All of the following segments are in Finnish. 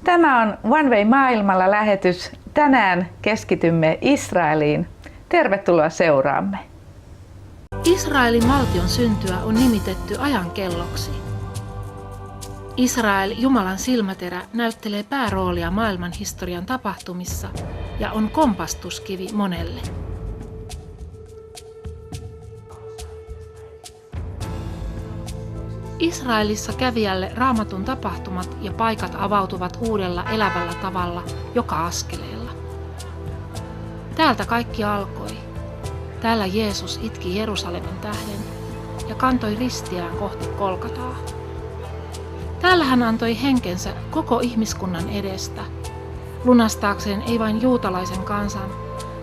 Tämä on One Way maailmalla lähetys. Tänään keskitymme Israeliin. Tervetuloa seuraamme. Israelin valtion syntyä on nimitetty ajankelloksi. Israel, Jumalan silmäterä, näyttelee pääroolia maailman historian tapahtumissa ja on kompastuskivi monelle. Israelissa kävijälle Raamatun tapahtumat ja paikat avautuvat uudella elävällä tavalla joka askeleella. Täältä kaikki alkoi. Täällä Jeesus itki Jerusalemin tähden ja kantoi ristiään kohti Golgataa. Täällä hän antoi henkensä koko ihmiskunnan edestä, lunastaakseen ei vain juutalaisen kansan,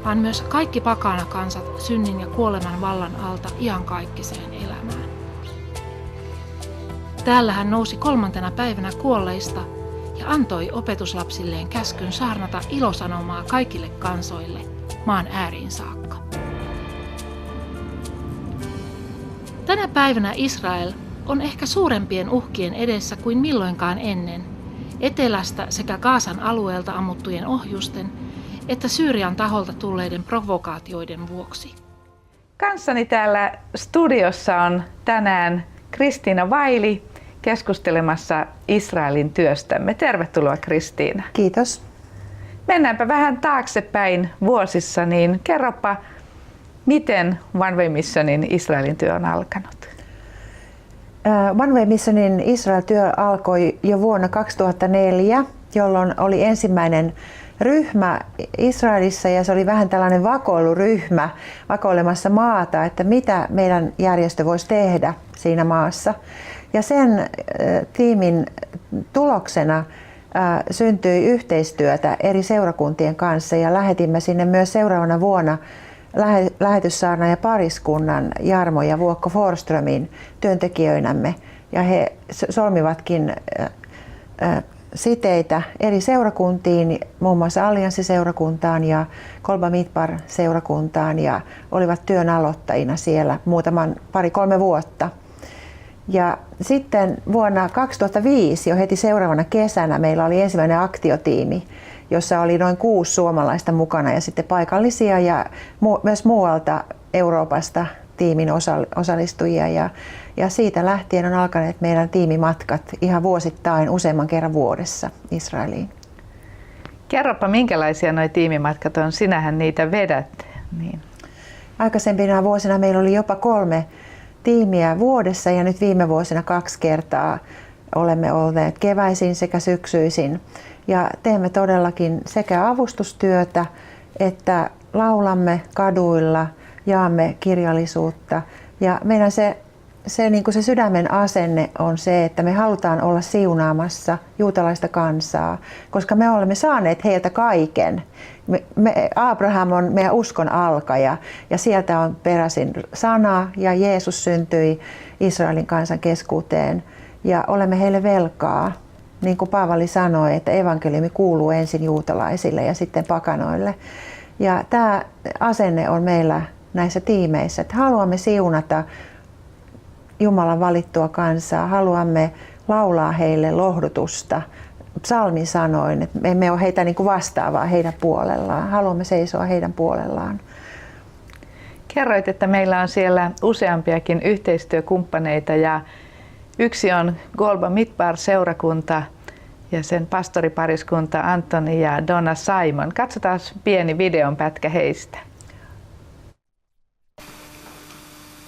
vaan myös kaikki pakanakansat synnin ja kuoleman vallan alta iankaikkiseen elämään. Täällä hän nousi 3. päivänä kuolleista ja antoi opetuslapsilleen käskyn saarnata ilosanomaa kaikille kansoille maan ääriin saakka. Tänä päivänä Israel on ehkä suurempien uhkien edessä kuin milloinkaan ennen, etelästä sekä Gazan alueelta ammuttujen ohjusten että Syyrian taholta tulleiden provokaatioiden vuoksi. Kanssani täällä studiossa on tänään Kristiina Vaili keskustelemassa Israelin työstämme. Tervetuloa, Kristiina. Kiitos. Mennäänpä vähän taaksepäin vuosissa, niin kerropa, miten One Way Missionin Israelin työ on alkanut? One Way Missionin Israel-työ alkoi jo vuonna 2004, jolloin oli ensimmäinen ryhmä Israelissa ja se oli vähän tällainen vakoiluryhmä vakoilemassa maata, että mitä meidän järjestö voisi tehdä siinä maassa. Ja sen tiimin tuloksena syntyi yhteistyötä eri seurakuntien kanssa ja lähetimme sinne myös seuraavana vuonna lähetyssaarnaaja pariskunnan Jarmo ja Vuokko Forströmin työntekijöinämme. Ja he solmivatkin siteitä eri seurakuntiin, muun muassa Allianssiseurakuntaan ja Kolba Midbar-seurakuntaan ja olivat työn aloittajina siellä pari-kolme vuotta. Ja sitten vuonna 2005 jo heti seuraavana kesänä meillä oli ensimmäinen aktiotiimi, jossa oli noin 6 suomalaista mukana ja sitten paikallisia ja myös muualta Euroopasta tiimin osallistujia. Ja siitä lähtien on alkaneet meidän tiimimatkat ihan vuosittain useamman kerran vuodessa Israeliin. Kerropa, minkälaisia nuo tiimimatkat on? Sinähän niitä vedät. Niin. Aikaisempina vuosina meillä oli jopa 3 tiimiä vuodessa ja nyt viime vuosina 2 kertaa olemme olleet keväisin sekä syksyisin. Ja teemme todellakin sekä avustustyötä että laulamme kaduilla, jaamme kirjallisuutta. Ja meidän se sydämen asenne on se, että me halutaan olla siunaamassa juutalaista kansaa, koska me olemme saaneet heiltä kaiken. Abraham on meidän uskon alkaja ja sieltä on peräisin sana ja Jeesus syntyi Israelin kansan keskuuteen ja olemme heille velkaa. Niin kuin Paavali sanoi, että evankeliumi kuuluu ensin juutalaisille ja sitten pakanoille. Ja tämä asenne on meillä näissä tiimeissä, että haluamme siunata Jumalan valittua kansaa, haluamme laulaa heille lohdutusta psalmin sanoin, että me emme ole heitä niin kuin vastaavaa heidän puolellaan, haluamme seisoa heidän puolellaan. Kerroit, että meillä on siellä useampiakin yhteistyökumppaneita ja yksi on Golba Midbar-seurakunta ja sen pastoripariskunta Antoni ja Donna Simon. Katsotaan pieni videonpätkä heistä.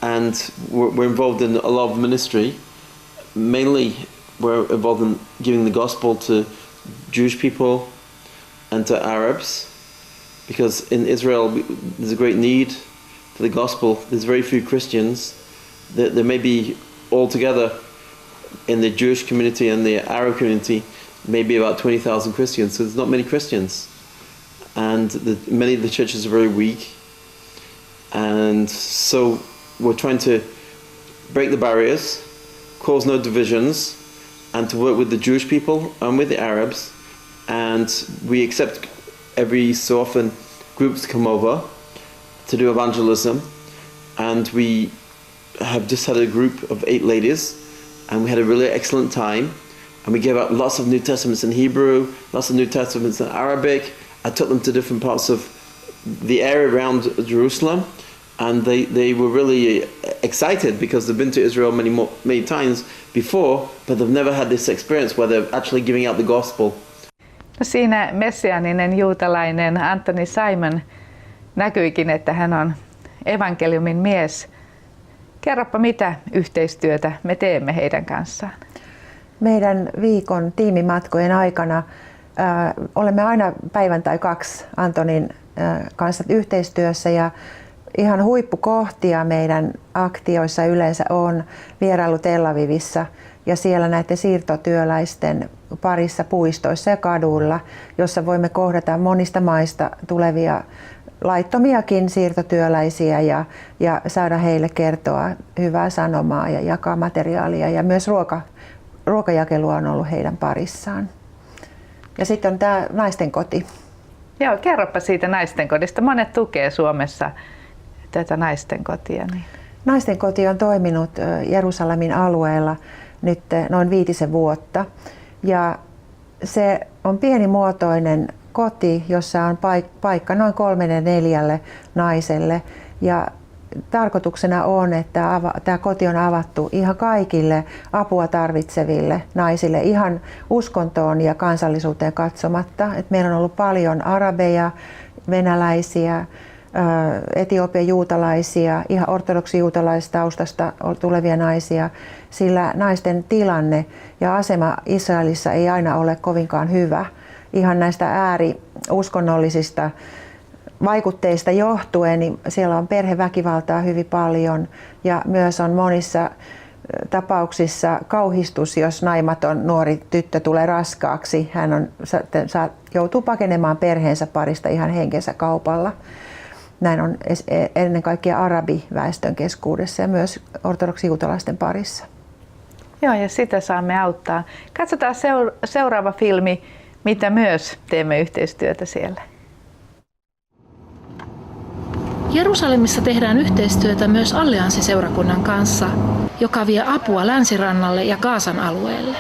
And we're involved in a lot of ministry. Mainly we're involved in giving the gospel to Jewish people and to Arabs, because in Israel there's a great need for the gospel. There's very few Christians. There may be altogether in the Jewish community and the Arab community maybe about 20,000 Christians, so there's not many Christians. And many of the churches are very weak. And so we're trying to break the barriers, cause no divisions, and to work with the Jewish people and with the Arabs. And we accept every so often groups to come over to do evangelism. And we have just had a group of 8 ladies, and we had a really excellent time. and we gave out lots of New Testaments in Hebrew, lots of New Testaments in Arabic. I took them to different parts of the area around Jerusalem, and they were really excited because they've been to Israel many times before, but they've never had this experience where they're actually giving out the gospel. No siinä messianinen juutalainen Anthony Simon näkyikin, että hän on evankeliumin mies. Kerropa, mitä yhteistyötä me teemme heidän kanssaan? Meidän viikon tiimimatkojen aikana olemme aina päivän tai 2 Antonin kanssa yhteistyössä, ja ihan huippukohtia meidän aktioissa yleensä on vierailu Tel Avivissa ja siellä näiden siirtotyöläisten parissa puistoissa ja kaduilla, jossa voimme kohdata monista maista tulevia laittomiakin siirtotyöläisiä ja saada heille kertoa hyvää sanomaa ja jakaa materiaalia, ja myös ruokajakelua on ollut heidän parissaan. Ja sitten on tämä naisten koti. Joo, kerropa siitä naisten kodista. Monet tukee Suomessa tätä naisten kotia. Niin. Naisten koti on toiminut Jerusalemin alueella nyt noin 5 vuotta. Ja se on pienimuotoinen koti, jossa on paikka noin 3-4 naiselle. Ja tarkoituksena on, että tämä koti on avattu ihan kaikille apua tarvitseville naisille, ihan uskontoon ja kansallisuuteen katsomatta. Et meillä on ollut paljon arabeja, venäläisiä, Etiopian juutalaisia, ihan ortodoksi-juutalaistaustasta tulevia naisia, sillä naisten tilanne ja asema Israelissa ei aina ole kovinkaan hyvä. Ihan näistä ääriuskonnollisista vaikutteista johtuen, niin siellä on perheväkivaltaa hyvin paljon, ja myös on monissa tapauksissa kauhistus, jos naimaton nuori tyttö tulee raskaaksi. Hän joutuu pakenemaan perheensä parista ihan henkensä kaupalla. Näin on ennen kaikkea arabiväestön keskuudessa ja myös ortodoksi-juutalaisten parissa. Joo, ja sitä saamme auttaa. Katsotaan seuraava filmi, mitä myös teemme yhteistyötä siellä. Jerusalemissa tehdään yhteistyötä myös Allianssiseurakunnan kanssa, joka vie apua Länsirannalle ja Gazan alueelle.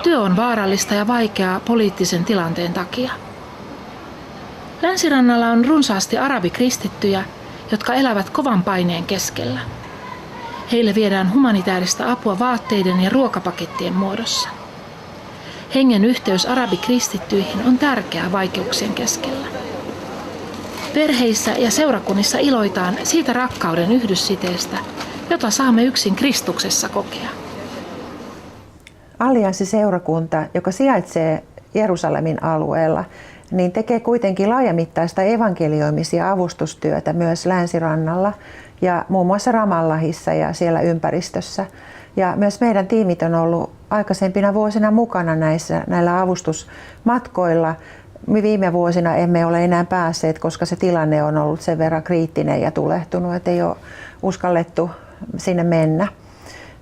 Työ on vaarallista ja vaikeaa poliittisen tilanteen takia. Länsirannalla on runsaasti arabikristittyjä, jotka elävät kovan paineen keskellä. Heille viedään humanitaarista apua vaatteiden ja ruokapakettien muodossa. Hengen yhteys arabikristittyihin on tärkeää vaikeuksien keskellä. Perheissä ja seurakunnissa iloitaan siitä rakkauden yhdyssiteestä, jota saamme yksin Kristuksessa kokea. Allianssiseurakunta, joka sijaitsee Jerusalemin alueella, niin tekee kuitenkin laajamittaista evankelioimis- ja avustustyötä myös Länsirannalla ja muun muassa Ramallahissa ja siellä ympäristössä. Ja myös meidän tiimit on ollut aikaisempina vuosina mukana näillä avustusmatkoilla. Viime vuosina emme ole enää päässeet, koska se tilanne on ollut sen verran kriittinen ja tulehtunut, että ei ole uskallettu sinne mennä.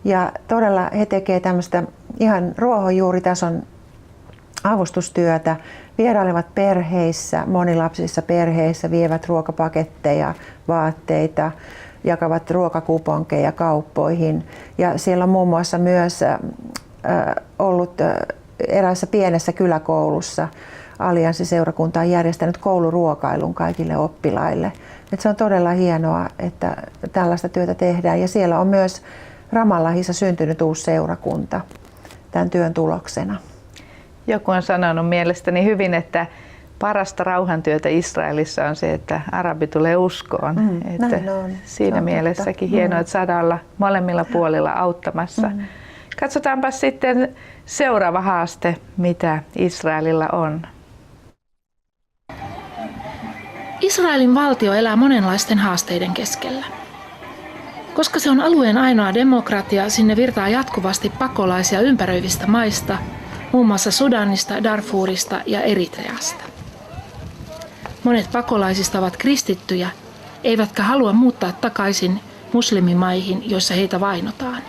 Ja todella he tekevät tämmöistä ihan ruohonjuuritason avustustyötä, vierailevat perheissä, monilapsisissa perheissä, vievät ruokapaketteja, vaatteita, jakavat ruokakuponkeja kauppoihin. Ja siellä on muun muassa myös ollut eräässä pienessä kyläkoulussa Allianssiseurakunta on järjestänyt kouluruokailun kaikille oppilaille. Et se on todella hienoa, että tällaista työtä tehdään. Ja siellä on myös Ramallahissa syntynyt uusi seurakunta tämän työn tuloksena. Joku on sanonut mielestäni hyvin, että parasta rauhantyötä Israelissa on se, että arabi tulee uskoon. Että siinä mielessäkin hienoa, että saadaan olla molemmilla puolilla auttamassa. Katsotaanpa sitten seuraava haaste, mitä Israelilla on. Israelin valtio elää monenlaisten haasteiden keskellä. Koska se on alueen ainoa demokratia, sinne virtaa jatkuvasti pakolaisia ympäröivistä maista, muun muassa Sudanista, Darfurista ja Eritreasta. Monet pakolaisista ovat kristittyjä, eivätkä halua muuttaa takaisin muslimimaihin, joissa heitä vainotaan.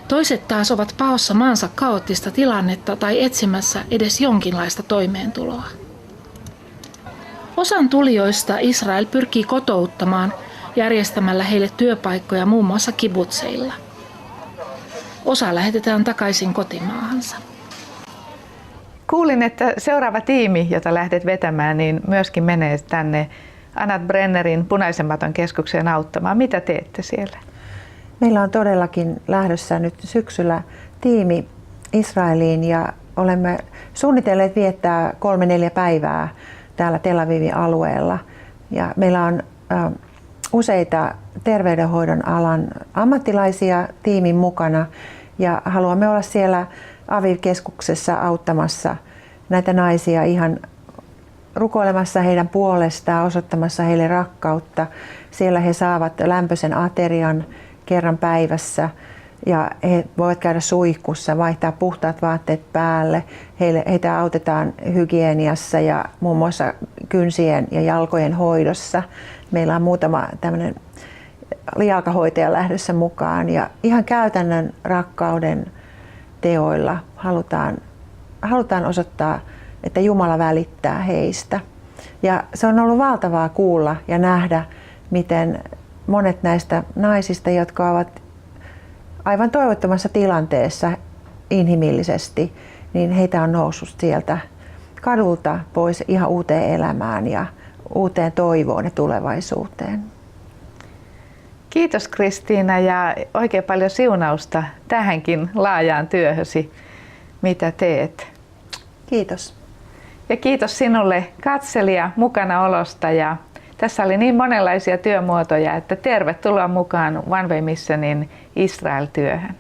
Toiset taas ovat paossa maansa kaoottista tilannetta tai etsimässä edes jonkinlaista toimeentuloa. Osan tulijoista Israel pyrkii kotouttamaan järjestämällä heille työpaikkoja muun muassa kibutseilla. Osa lähetetään takaisin kotimaahansa. Kuulin, että seuraava tiimi, jota lähdet vetämään, niin myöskin menee tänne Anat Brennerin Punaisen maton keskukseen auttamaan. Mitä teette siellä? Meillä on todellakin lähdössä nyt syksyllä tiimi Israeliin ja olemme suunnitelleet viettää 3-4 päivää täällä Tel Avivin alueella. Ja meillä on useita terveydenhoidon alan ammattilaisia tiimin mukana ja haluamme olla siellä Aviv-keskuksessa auttamassa näitä naisia ihan rukoilemassa heidän puolestaan, osoittamassa heille rakkautta. Siellä he saavat lämpöisen aterian kerran päivässä ja he voivat käydä suihkussa, vaihtaa puhtaat vaatteet päälle. Heitä autetaan hygieniassa ja muun muassa kynsien ja jalkojen hoidossa. Meillä on muutama tämmöinen jalkahoitaja lähdössä mukaan ja ihan käytännön rakkauden teoilla halutaan osoittaa, että Jumala välittää heistä. Ja se on ollut valtavaa kuulla ja nähdä, miten monet näistä naisista, jotka ovat aivan toivottomassa tilanteessa inhimillisesti, niin heitä on noussut sieltä kadulta pois ihan uuteen elämään ja uuteen toivoon ja tulevaisuuteen. Kiitos Kristiina ja oikein paljon siunausta tähänkin laajaan työhösi, mitä teet. Kiitos. Ja kiitos sinulle katselija mukanaolosta ja tässä oli niin monenlaisia työmuotoja, että tervetuloa mukaan One Way Missionin Israel-työhön.